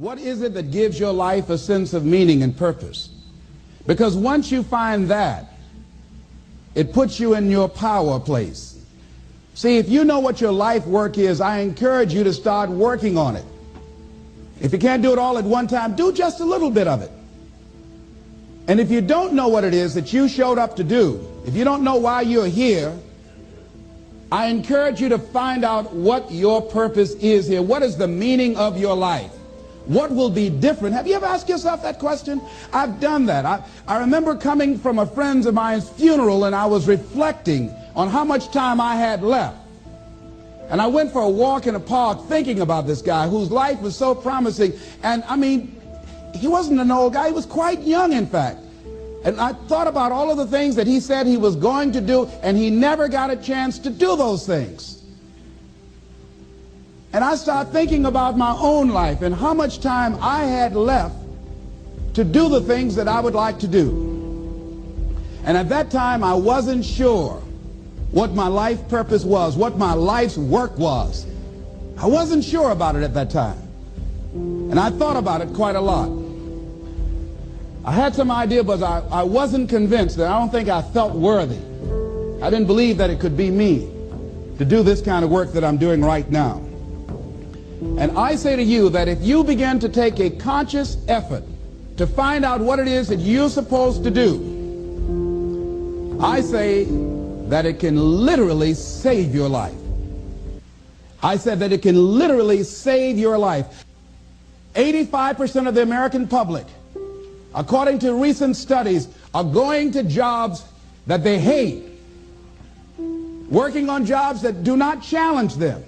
What is it that gives your life a sense of meaning and purpose? Because once you find that, it puts you in your power place. See, if you know what your life work is, I encourage you to start working on it. If you can't do it all at one time, do just a little bit of it. And if you don't know what it is that you showed up to do, if you don't know why you're here, I encourage you to find out what your purpose is here. What is the meaning of your life? What will be different? Have you ever asked yourself that question? I've done that. I remember coming from a friend of mine's funeral, and I was reflecting on how much time I had left. And I went for a walk in a park thinking about this guy whose life was so promising. And I mean, he wasn't an old guy. He was quite young, in fact. And I thought about all of the things that he said he was going to do, and he never got a chance to do those things. And I started thinking about my own life and how much time I had left to do the things that I would like to do. And at that time, I wasn't sure what my life purpose was, what my life's work was. I wasn't sure about it at that time. And I thought about it quite a lot. I had some idea, but I wasn't convinced, and I don't think I felt worthy. I didn't believe that it could be me to do this kind of work that I'm doing right now. And I say to you that if you begin to take a conscious effort to find out what it is that you're supposed to do, I say that it can literally save your life. I said that it can literally save your life. 85% of the American public, according to recent studies, are going to jobs that they hate, working on jobs that do not challenge them.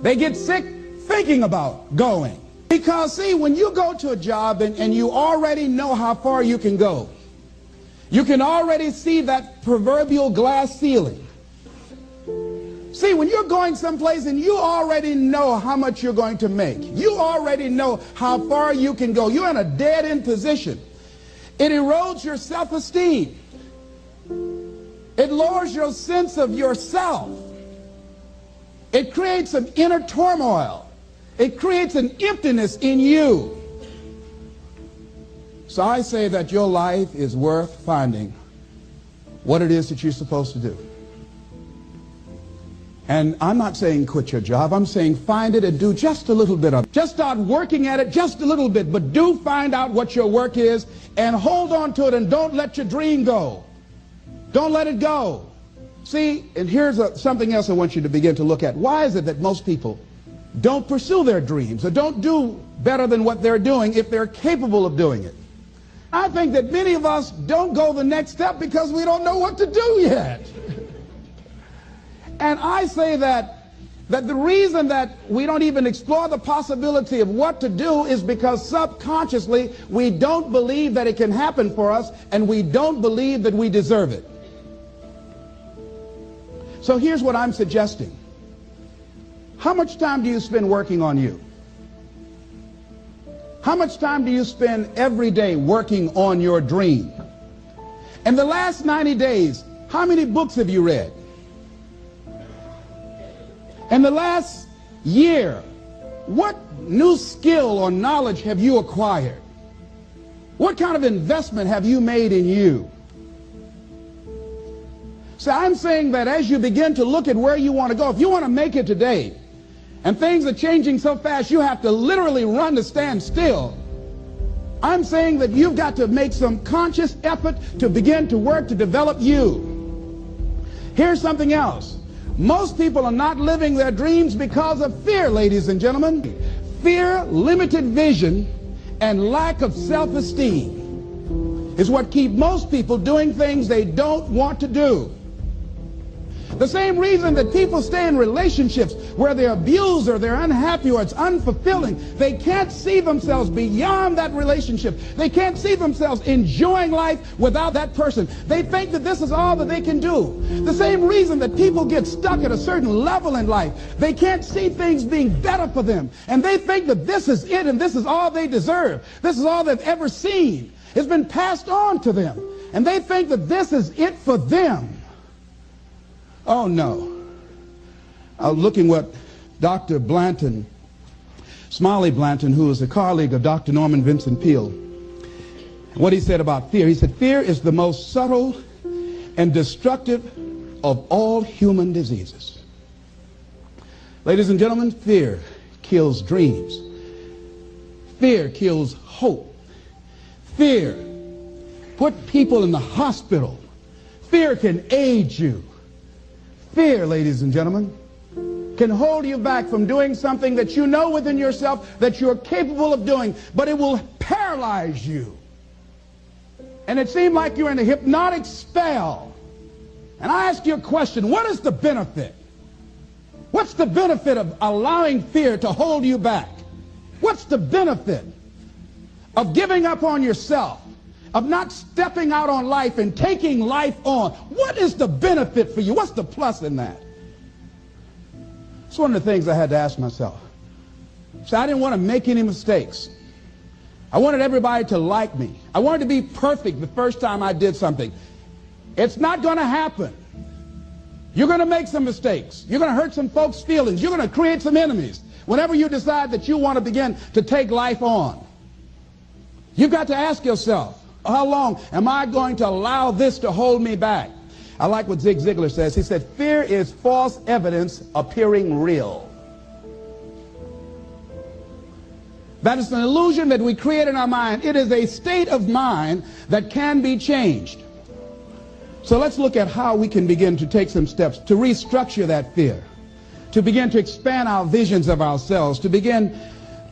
They get sick thinking about going. Because, see, when you go to a job and you already know how far you can go, you can already see that proverbial glass ceiling. See, when you're going someplace and you already know how much you're going to make, you already know how far you can go, you're in a dead-end position. It erodes your self-esteem. It lowers your sense of yourself. It creates an inner turmoil. It creates an emptiness in you. So I say that your life is worth finding what it is that you're supposed to do. And I'm not saying quit your job. I'm saying find it and do just a little bit of it. Just start working at it just a little bit, but do find out what your work is and hold on to it, and don't let your dream go. Don't let it go. See, and here's something else I want you to begin to look at. Why is it that most people don't pursue their dreams or don't do better than what they're doing if they're capable of doing it? I think that many of us don't go the next step because we don't know what to do yet. And I say that the reason that we don't even explore the possibility of what to do is because subconsciously we don't believe that it can happen for us, and we don't believe that we deserve it. So here's what I'm suggesting. How much time do you spend working on you? How much time do you spend every day working on your dream? In the last 90 days, how many books have you read? In the last year, what new skill or knowledge have you acquired? What kind of investment have you made in you? So I'm saying that as you begin to look at where you want to go, if you want to make it today, and things are changing so fast you have to literally run to stand still, I'm saying that you've got to make some conscious effort to begin to work to develop you. Here's something else. Most people are not living their dreams because of fear, ladies and gentlemen. Fear, limited vision, and lack of self-esteem is what keep most people doing things they don't want to do. The same reason that people stay in relationships where they're abused or they're unhappy or it's unfulfilling, they can't see themselves beyond that relationship. They can't see themselves enjoying life without that person. They think that this is all that they can do. The same reason that people get stuck at a certain level in life, they can't see things being better for them. And they think that this is it and this is all they deserve. This is all they've ever seen. It's been passed on to them. And they think that this is it for them. Oh no. I was looking what Dr. Blanton Smiley Blanton, who was a colleague of Dr. Norman Vincent Peale. What he said about fear, he said, fear is the most subtle and destructive of all human diseases. Ladies and gentlemen, fear kills dreams. Fear kills hope. Fear put people in the hospital. Fear can age you. Fear, ladies and gentlemen, can hold you back from doing something that you know within yourself that you're capable of doing, but it will paralyze you. And it seemed like you're in a hypnotic spell. And I ask you a question, what is the benefit? What's the benefit of allowing fear to hold you back? What's the benefit of giving up on yourself, of not stepping out on life and taking life on? What is the benefit for you? What's the plus in that? It's one of the things I had to ask myself. So I didn't want to make any mistakes. I wanted everybody to like me. I wanted to be perfect the first time I did something. It's not going to happen. You're going to make some mistakes. You're going to hurt some folks' feelings. You're going to create some enemies whenever you decide that you want to begin to take life on. You've got to ask yourself, how long am I going to allow this to hold me back? I like what Zig Ziglar says. He said, fear is false evidence appearing real. That is an illusion that we create in our mind. It is a state of mind that can be changed. So let's look at how we can begin to take some steps to restructure that fear, to begin to expand our visions of ourselves, to begin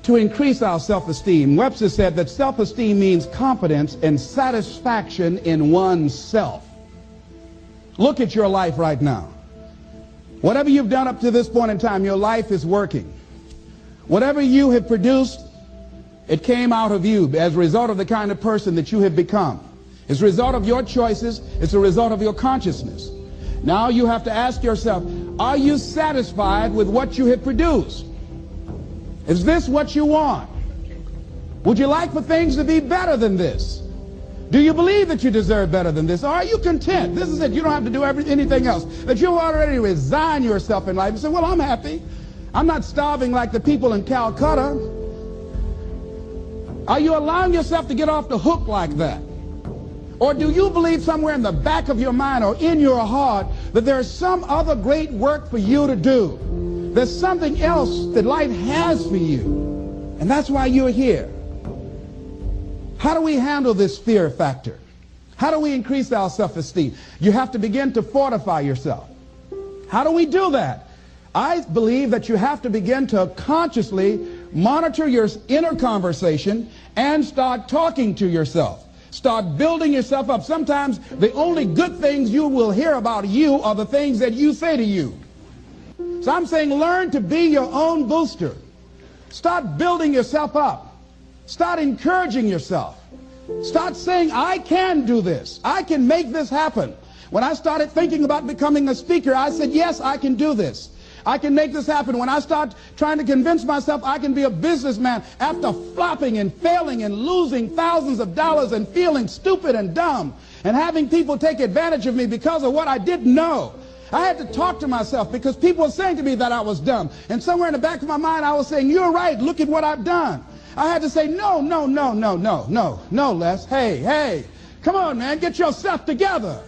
to increase our self-esteem. Webster said that self-esteem means confidence and satisfaction in oneself. Look at your life right now. Whatever you've done up to this point in time, your life is working. Whatever you have produced, it came out of you as a result of the kind of person that you have become. It's a result of your choices. It's a result of your consciousness. Now you have to ask yourself, are you satisfied with what you have produced? Is this what you want? Would you like for things to be better than this? Do you believe that you deserve better than this? Or are you content? This is it. You don't have to do anything else. That you've already resigned yourself in life and say, well, I'm happy. I'm not starving like the people in Calcutta. Are you allowing yourself to get off the hook like that? Or do you believe somewhere in the back of your mind or in your heart that there's some other great work for you to do? There's something else that life has for you. And that's why you're here. How do we handle this fear factor? How do we increase our self-esteem? You have to begin to fortify yourself. How do we do that? I believe that you have to begin to consciously monitor your inner conversation and start talking to yourself. Start building yourself up. Sometimes the only good things you will hear about you are the things that you say to you. So I'm saying learn to be your own booster. Start building yourself up. Start encouraging yourself. Start saying, I can do this. I can make this happen. When I started thinking about becoming a speaker, I said, yes, I can do this. I can make this happen. When I start trying to convince myself I can be a businessman after flopping and failing and losing thousands of dollars and feeling stupid and dumb and having people take advantage of me because of what I didn't know, I had to talk to myself because people were saying to me that I was dumb. And somewhere in the back of my mind, I was saying, you're right. Look at what I've done. I had to say, no, Les. Hey, come on, man. Get yourself together.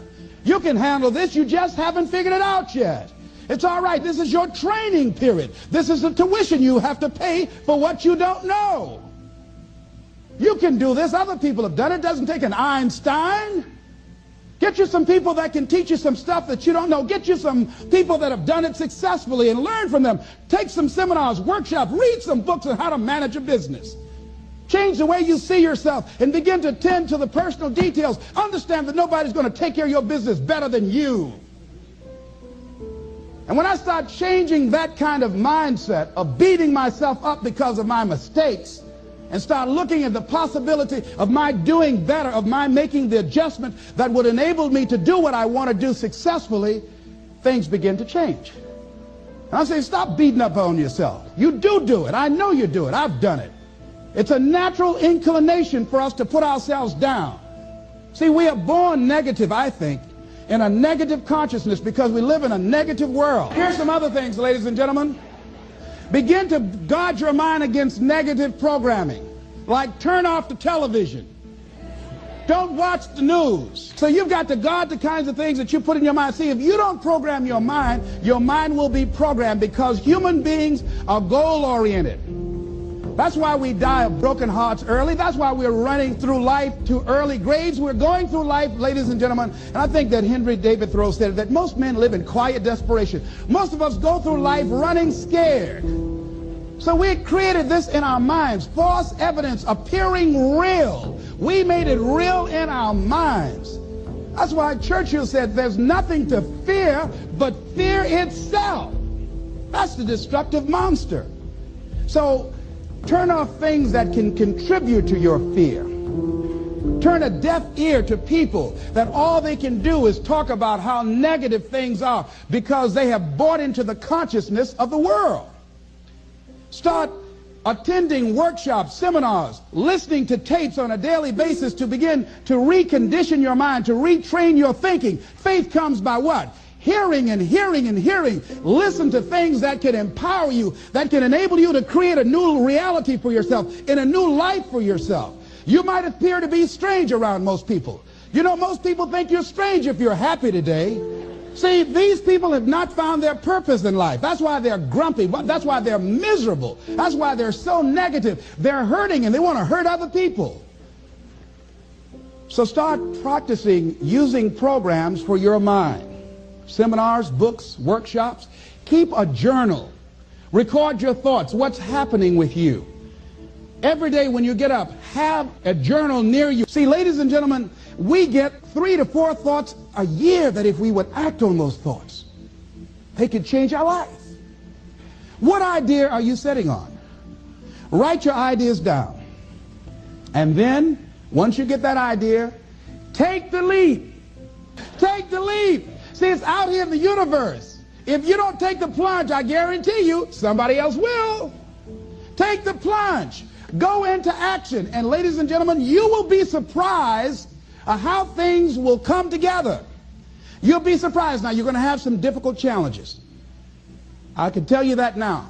You can handle this. You just haven't figured it out yet. It's all right. This is your training period. This is the tuition you have to pay for what you don't know. You can do this. Other people have done it. It doesn't take an Einstein. Get you some people that can teach you some stuff that you don't know. Get you some people that have done it successfully and learn from them. Take some seminars, workshops, read some books on how to manage a business. Change the way you see yourself and begin to tend to the personal details. Understand that nobody's going to take care of your business better than you. And when I start changing that kind of mindset of beating myself up because of my mistakes and start looking at the possibility of my doing better, of my making the adjustment that would enable me to do what I want to do successfully, things begin to change. And I say, stop beating up on yourself. You do it. I know you do it. I've done it. It's a natural inclination for us to put ourselves down. See, we are born negative, I think, in a negative consciousness because we live in a negative world. Here's some other things, ladies and gentlemen. Begin to guard your mind against negative programming. Like turn off the television. Don't watch the news. So you've got to guard the kinds of things that you put in your mind. See, if you don't program your mind will be programmed, because human beings are goal-oriented. That's why we die of broken hearts early. That's why we're running through life to early graves. We're going through life, ladies and gentlemen, and I think that Henry David Thoreau said that most men live in quiet desperation. Most of us go through life running scared. So we created this in our minds, false evidence appearing real. We made it real in our minds. That's why Churchill said there's nothing to fear but fear itself. That's the destructive monster. So turn off things that can contribute to your fear. Turn a deaf ear to people that all they can do is talk about how negative things are, because they have bought into the consciousness of the world. Start attending workshops, seminars, listening to tapes on a daily basis to begin to recondition your mind, to retrain your thinking. Faith comes by what? Hearing and hearing and hearing. Listen to things that can empower you, that can enable you to create a new reality for yourself, and a new life for yourself. You might appear to be strange around most people. You know, most people think you're strange if you're happy today. See, these people have not found their purpose in life. That's why they're grumpy. That's why they're miserable. That's why they're so negative. They're hurting and they want to hurt other people. So start practicing using programs for your mind. Seminars, books, workshops. Keep a journal. Record your thoughts. What's happening with you? Every day when you get up, have a journal near you. See, ladies and gentlemen, we get 3 to 4 thoughts a year that if we would act on those thoughts, they could change our life. What idea are you sitting on? Write your ideas down. And then, once you get that idea, take the leap. Take the leap. See, it's out here in the universe. If you don't take the plunge, I guarantee you, somebody else will. Take the plunge. Go into action. And ladies and gentlemen, you will be surprised how things will come together. You'll be surprised. Now, you're going to have some difficult challenges. I can tell you that now.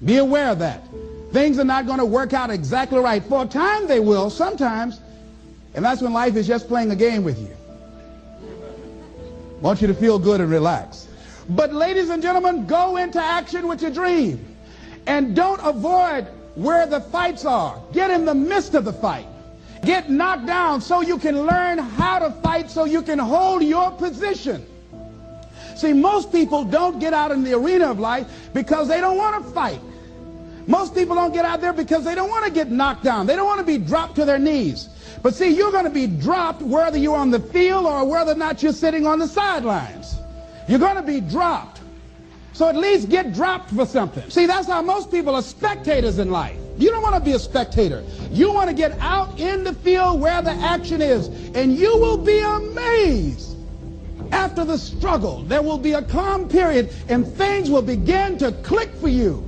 Be aware of that. Things are not going to work out exactly right. For a time they will, sometimes. And that's when life is just playing a game with you. I want you to feel good and relax. But ladies and gentlemen, go into action with your dream. And don't avoid where the fights are. Get in the midst of the fight. Get knocked down so you can learn how to fight, so you can hold your position. See, most people don't get out in the arena of life because they don't want to fight. Most people don't get out there because they don't want to get knocked down. They don't want to be dropped to their knees. But see, you're going to be dropped whether you're on the field or whether or not you're sitting on the sidelines. You're going to be dropped. So at least get dropped for something. See, that's how most people are spectators in life. You don't want to be a spectator. You want to get out in the field where the action is. And you will be amazed. After the struggle, there will be a calm period and things will begin to click for you.